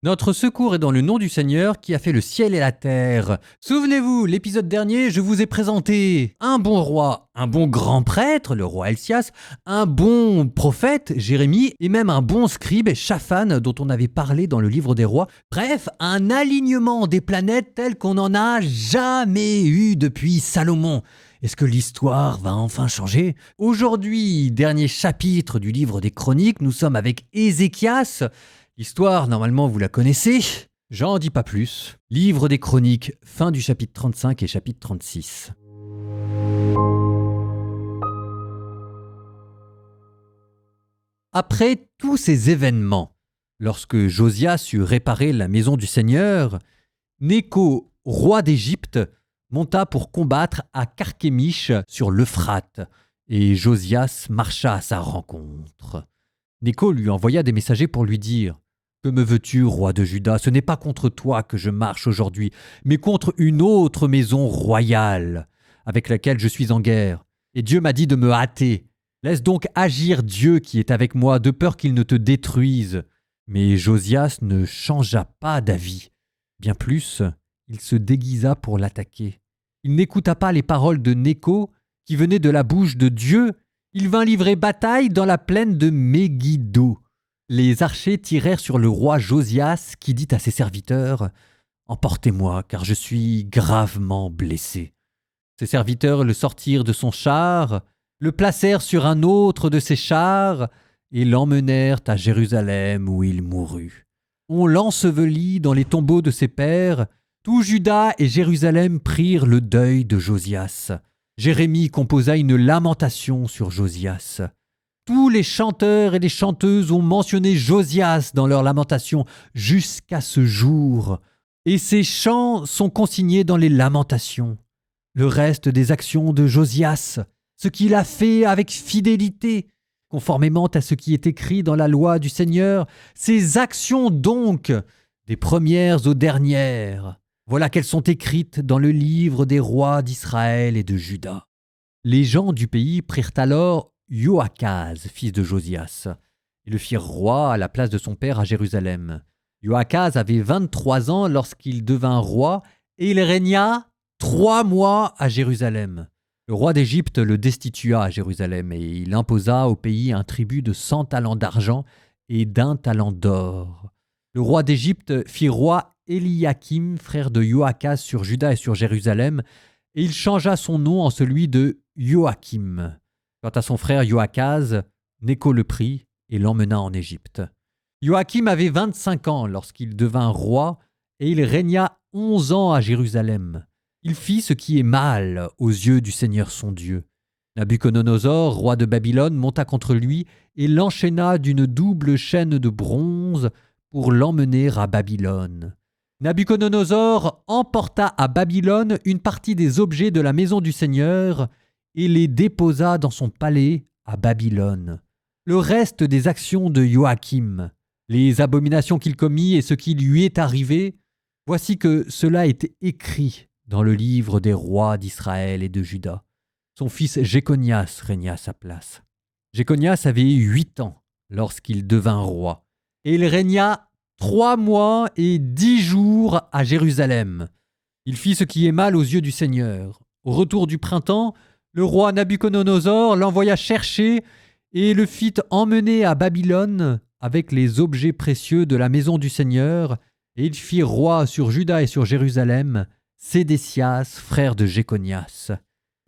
Notre secours est dans le nom du Seigneur qui a fait le ciel et la terre. Souvenez-vous, l'épisode dernier, je vous ai présenté un bon roi, un bon grand prêtre, le roi Helcias, un bon prophète, Jérémie, et même un bon scribe, Shaphan, dont on avait parlé dans le livre des rois. Bref, un alignement des planètes tel qu'on n'en a jamais eu depuis Salomon. Est-ce que l'histoire va enfin changer ? Aujourd'hui, dernier chapitre du livre des Chroniques, nous sommes avec Ézéchias. L'histoire, normalement, vous la connaissez. J'en dis pas plus. Livre des Chroniques, fin du chapitre 35 et chapitre 36. Après tous ces événements, lorsque Josias eut réparé la maison du Seigneur, Nécho, roi d'Égypte, monta pour combattre à Carchemish sur l'Euphrate, et Josias marcha à sa rencontre. Nécho lui envoya des messagers pour lui dire « Que me veux-tu, roi de Juda ? Ce n'est pas contre toi que je marche aujourd'hui, mais contre une autre maison royale avec laquelle je suis en guerre. Et Dieu m'a dit de me hâter. Laisse donc agir Dieu qui est avec moi, de peur qu'il ne te détruise. » Mais Josias ne changea pas d'avis. Bien plus, il se déguisa pour l'attaquer. Il n'écouta pas les paroles de Nécho qui venaient de la bouche de Dieu. Il vint livrer bataille dans la plaine de Megiddo. Les archers tirèrent sur le roi Josias qui dit à ses serviteurs « Emportez-moi, car je suis gravement blessé. » Ses serviteurs le sortirent de son char, le placèrent sur un autre de ses chars et l'emmenèrent à Jérusalem où il mourut. On l'ensevelit dans les tombeaux de ses pères. Tout Juda et Jérusalem prirent le deuil de Josias. Jérémie composa une lamentation sur Josias. Tous les chanteurs et les chanteuses ont mentionné Josias dans leurs lamentations jusqu'à ce jour, et ces chants sont consignés dans les lamentations. Le reste des actions de Josias, ce qu'il a fait avec fidélité, conformément à ce qui est écrit dans la loi du Seigneur, ses actions donc, des premières aux dernières, voilà qu'elles sont écrites dans le livre des rois d'Israël et de Juda. Les gens du pays prirent alors Joachaz, fils de Josias, et le firent roi à la place de son père à Jérusalem. Joachaz avait 23 ans lorsqu'il devint roi, et il régna 3 mois à Jérusalem. Le roi d'Égypte le destitua à Jérusalem, et il imposa au pays un tribut de 100 talents d'argent et d'1 talent d'or. Le roi d'Égypte fit roi Eliakim, frère de Joachaz, sur Juda et sur Jérusalem, et il changea son nom en celui de Joachim. Quant à son frère Joachaz, Nécho le prit et l'emmena en Égypte. Joachim avait 25 ans lorsqu'il devint roi, et il régna 11 ans à Jérusalem. Il fit ce qui est mal aux yeux du Seigneur son Dieu. Nabuchodonosor, roi de Babylone, monta contre lui et l'enchaîna d'une double chaîne de bronze pour l'emmener à Babylone. Nabuchodonosor emporta à Babylone une partie des objets de la maison du Seigneur et les déposa dans son palais à Babylone. Le reste des actions de Joachim, les abominations qu'il commit et ce qui lui est arrivé, voici que cela est écrit dans le livre des rois d'Israël et de Juda. Son fils Jéconias régna à sa place. Jéconias avait 8 ans lorsqu'il devint roi, et il régna 3 mois et 10 jours à Jérusalem. Il fit ce qui est mal aux yeux du Seigneur. Au retour du printemps, le roi Nabuchodonosor l'envoya chercher et le fit emmener à Babylone avec les objets précieux de la maison du Seigneur, et il fit roi sur Juda et sur Jérusalem Sédécias, frère de Jéconias.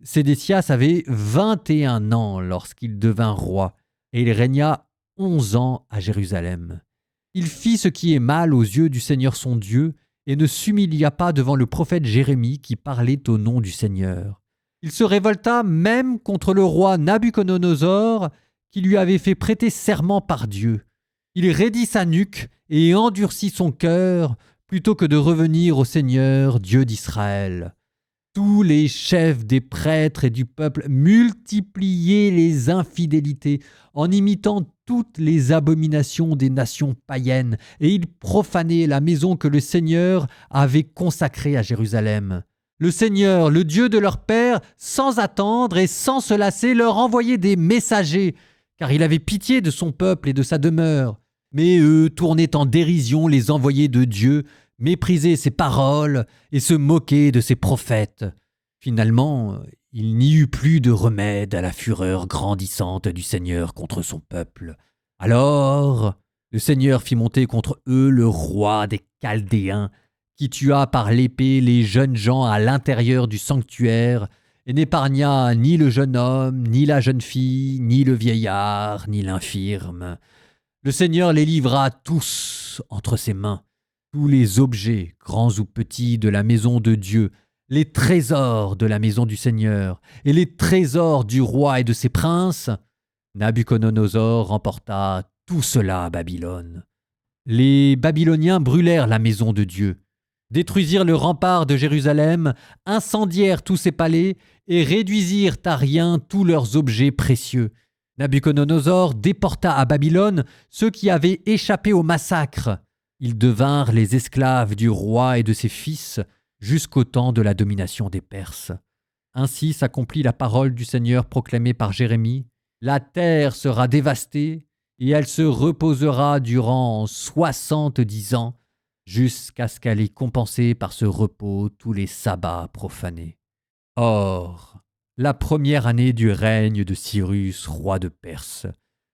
Sédécias avait 21 ans lorsqu'il devint roi, et il régna 11 ans à Jérusalem. Il fit ce qui est mal aux yeux du Seigneur son Dieu, et ne s'humilia pas devant le prophète Jérémie qui parlait au nom du Seigneur. Il se révolta même contre le roi Nabuchodonosor qui lui avait fait prêter serment par Dieu. Il raidit sa nuque et endurcit son cœur plutôt que de revenir au Seigneur, Dieu d'Israël. Tous les chefs des prêtres et du peuple multipliaient les infidélités en imitant toutes les abominations des nations païennes, et ils profanaient la maison que le Seigneur avait consacrée à Jérusalem. Le Seigneur, le Dieu de leur père, sans attendre et sans se lasser, leur envoyait des messagers, car il avait pitié de son peuple et de sa demeure. Mais eux tournaient en dérision les envoyés de Dieu, méprisaient ses paroles et se moquaient de ses prophètes. Finalement, il n'y eut plus de remède à la fureur grandissante du Seigneur contre son peuple. Alors, le Seigneur fit monter contre eux le roi des Chaldéens, qui tua par l'épée les jeunes gens à l'intérieur du sanctuaire, et n'épargna ni le jeune homme, ni la jeune fille, ni le vieillard, ni l'infirme. Le Seigneur les livra tous entre ses mains, tous les objets, grands ou petits, de la maison de Dieu, les trésors de la maison du Seigneur et les trésors du roi et de ses princes. Nabuchodonosor remporta tout cela à Babylone. Les Babyloniens brûlèrent la maison de Dieu, détruisirent le rempart de Jérusalem, incendièrent tous ses palais et réduisirent à rien tous leurs objets précieux. Nabuchodonosor déporta à Babylone ceux qui avaient échappé au massacre. Ils devinrent les esclaves du roi et de ses fils jusqu'au temps de la domination des Perses. Ainsi s'accomplit la parole du Seigneur proclamée par Jérémie. La terre sera dévastée et elle se reposera durant 70 ans jusqu'à ce qu'elle ait compensé par ce repos tous les sabbats profanés. Or, la première année du règne de Cyrus, roi de Perse,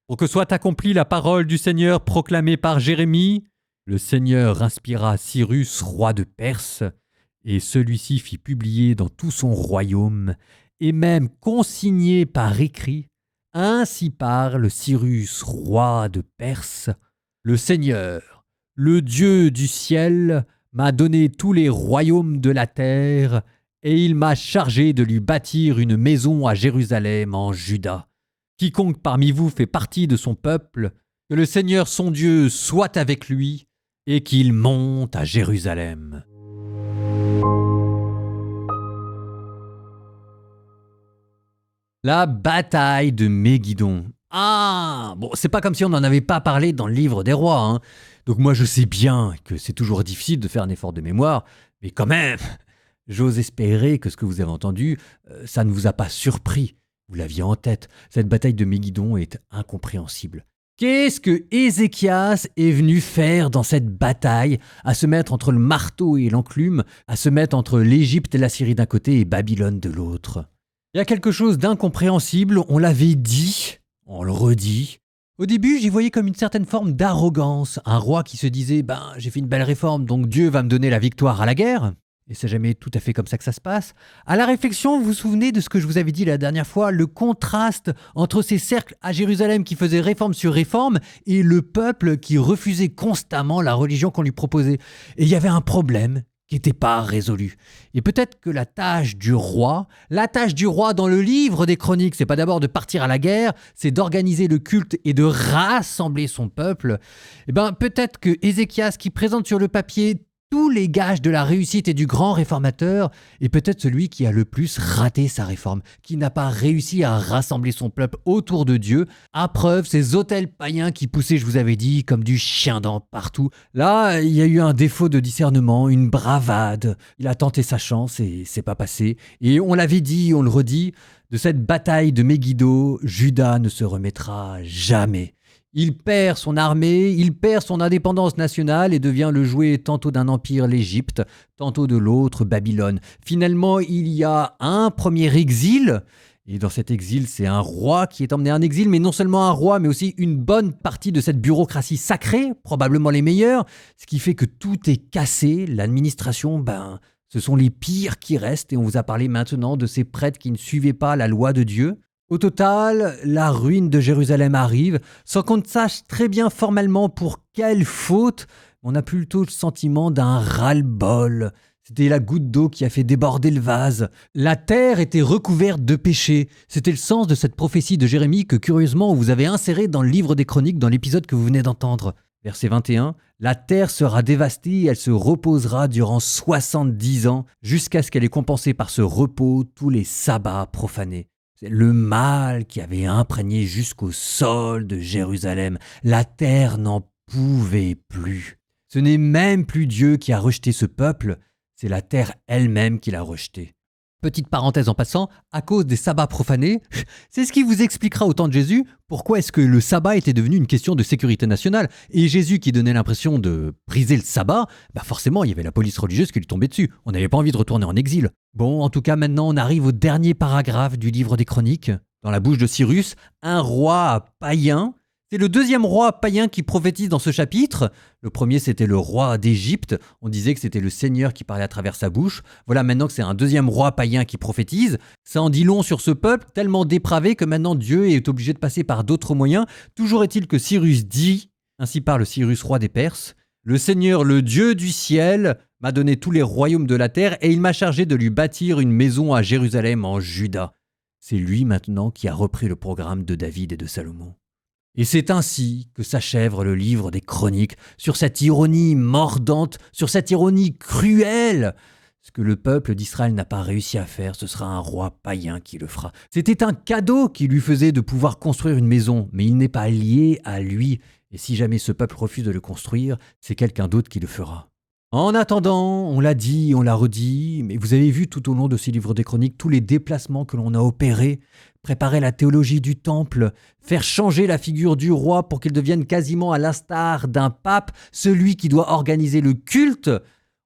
pour que soit accomplie la parole du Seigneur proclamée par Jérémie, le Seigneur inspira Cyrus, roi de Perse, et celui-ci fit publier dans tout son royaume, et même consigné par écrit, ainsi parle Cyrus, roi de Perse, le Seigneur, le Dieu du ciel, m'a donné tous les royaumes de la terre, et il m'a chargé de lui bâtir une maison à Jérusalem en Juda. Quiconque parmi vous fait partie de son peuple, que le Seigneur son Dieu soit avec lui, et qu'il monte à Jérusalem. La bataille de Méguidon. Ah, bon, c'est pas comme si on n'en avait pas parlé dans le livre des rois, hein. Donc moi je sais bien que c'est toujours difficile de faire un effort de mémoire, mais quand même, j'ose espérer que ce que vous avez entendu, ça ne vous a pas surpris. Vous l'aviez en tête. Cette bataille de Méguidon est incompréhensible. Qu'est-ce que Ézéchias est venu faire dans cette bataille, à se mettre entre le marteau et l'enclume, à se mettre entre l'Égypte et la Syrie d'un côté et Babylone de l'autre? Il y a quelque chose d'incompréhensible, on l'avait dit, on le redit. Au début, j'y voyais comme une certaine forme d'arrogance, un roi qui se disait « j'ai fait une belle réforme, donc Dieu va me donner la victoire à la guerre ». Et c'est jamais tout à fait comme ça que ça se passe. À la réflexion, vous vous souvenez de ce que je vous avais dit la dernière fois, le contraste entre ces cercles à Jérusalem qui faisaient réforme sur réforme et le peuple qui refusait constamment la religion qu'on lui proposait. Et il y avait un problème qui n'était pas résolu. Et peut-être que la tâche du roi dans le livre des Chroniques, c'est pas d'abord de partir à la guerre, c'est d'organiser le culte et de rassembler son peuple. Peut-être que Ézéchias, qui présente sur le papier tous les gages de la réussite et du grand réformateur, est peut-être celui qui a le plus raté sa réforme, qui n'a pas réussi à rassembler son peuple autour de Dieu, à preuve ces autels païens qui poussaient, je vous avais dit, comme du chien-dent partout. Là, il y a eu un défaut de discernement, une bravade. Il a tenté sa chance et c'est pas passé. Et on l'avait dit, on le redit, de cette bataille de Megiddo, Juda ne se remettra jamais. Il perd son armée, il perd son indépendance nationale et devient le jouet tantôt d'un empire, l'Égypte, tantôt de l'autre, Babylone. Finalement, il y a un premier exil, et dans cet exil, c'est un roi qui est emmené en exil, mais non seulement un roi, mais aussi une bonne partie de cette bureaucratie sacrée, probablement les meilleurs, ce qui fait que tout est cassé, l'administration, ce sont les pires qui restent, et on vous a parlé maintenant de ces prêtres qui ne suivaient pas la loi de Dieu. Au total, la ruine de Jérusalem arrive, sans qu'on ne sache très bien formellement pour quelle faute. On a plutôt le sentiment d'un ras-le-bol. C'était la goutte d'eau qui a fait déborder le vase. La terre était recouverte de péchés. C'était le sens de cette prophétie de Jérémie que, curieusement, vous avez insérée dans le livre des Chroniques, dans l'épisode que vous venez d'entendre. Verset 21, « La terre sera dévastée et elle se reposera durant 70 ans, jusqu'à ce qu'elle ait compensé par ce repos tous les sabbats profanés. » C'est le mal qui avait imprégné jusqu'au sol de Jérusalem. La terre n'en pouvait plus. Ce n'est même plus Dieu qui a rejeté ce peuple, c'est la terre elle-même qui l'a rejeté. Petite parenthèse en passant, à cause des sabbats profanés, c'est ce qui vous expliquera au temps de Jésus pourquoi est-ce que le sabbat était devenu une question de sécurité nationale. Et Jésus qui donnait l'impression de briser le sabbat, forcément il y avait la police religieuse qui lui tombait dessus. On n'avait pas envie de retourner en exil. Bon, en tout cas maintenant on arrive au dernier paragraphe du livre des Chroniques. Dans la bouche de Cyrus, un roi païen. C'est le deuxième roi païen qui prophétise dans ce chapitre. Le premier, c'était le roi d'Égypte. On disait que c'était le Seigneur qui parlait à travers sa bouche. Voilà maintenant que c'est un deuxième roi païen qui prophétise. Ça en dit long sur ce peuple, tellement dépravé que maintenant Dieu est obligé de passer par d'autres moyens. Toujours est-il que Cyrus dit, ainsi parle Cyrus, roi des Perses, « Le Seigneur, le Dieu du ciel, m'a donné tous les royaumes de la terre et il m'a chargé de lui bâtir une maison à Jérusalem en Juda. » C'est lui maintenant qui a repris le programme de David et de Salomon. Et c'est ainsi que s'achève le livre des Chroniques, sur cette ironie mordante, sur cette ironie cruelle. Ce que le peuple d'Israël n'a pas réussi à faire, ce sera un roi païen qui le fera. C'était un cadeau qui lui faisait de pouvoir construire une maison, mais il n'est pas lié à lui. Et si jamais ce peuple refuse de le construire, c'est quelqu'un d'autre qui le fera. En attendant, on l'a dit, on l'a redit, mais vous avez vu tout au long de ces livres des Chroniques tous les déplacements que l'on a opérés, préparer la théologie du temple, faire changer la figure du roi pour qu'il devienne quasiment à l'instar d'un pape, celui qui doit organiser le culte.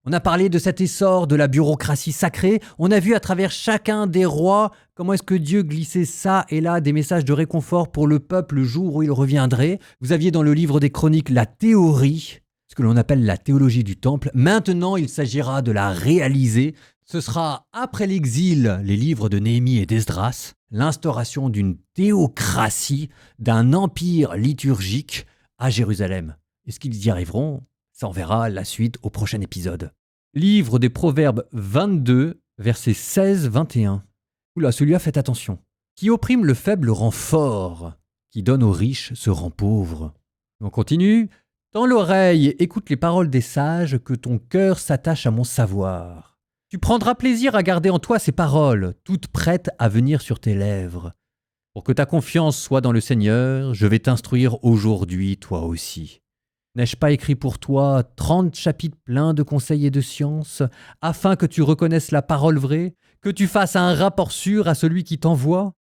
On a parlé de cet essor de la bureaucratie sacrée, on a vu à travers chacun des rois comment est-ce que Dieu glissait ça et là des messages de réconfort pour le peuple le jour où il reviendrait. Vous aviez dans le livre des Chroniques la théorie, ce que l'on appelle la théologie du temple. Maintenant, il s'agira de la réaliser. Ce sera après l'exil, les livres de Néhémie et d'Esdras, l'instauration d'une théocratie, d'un empire liturgique à Jérusalem. Est-ce qu'ils y arriveront ? Ça, on verra la suite au prochain épisode. Livre des Proverbes 22, versets 16-21. Oula, celui-là, faites attention. Qui opprime le faible rend fort, qui donne aux riches se rend pauvre. On continue. Tends l'oreille et écoute les paroles des sages, que ton cœur s'attache à mon savoir. Tu prendras plaisir à garder en toi ces paroles, toutes prêtes à venir sur tes lèvres. Pour que ta confiance soit dans le Seigneur, je vais t'instruire aujourd'hui, toi aussi. N'ai-je pas écrit pour toi 30 chapitres pleins de conseils et de sciences, afin que tu reconnaisses la parole vraie, que tu fasses un rapport sûr à celui qui t'envoie ?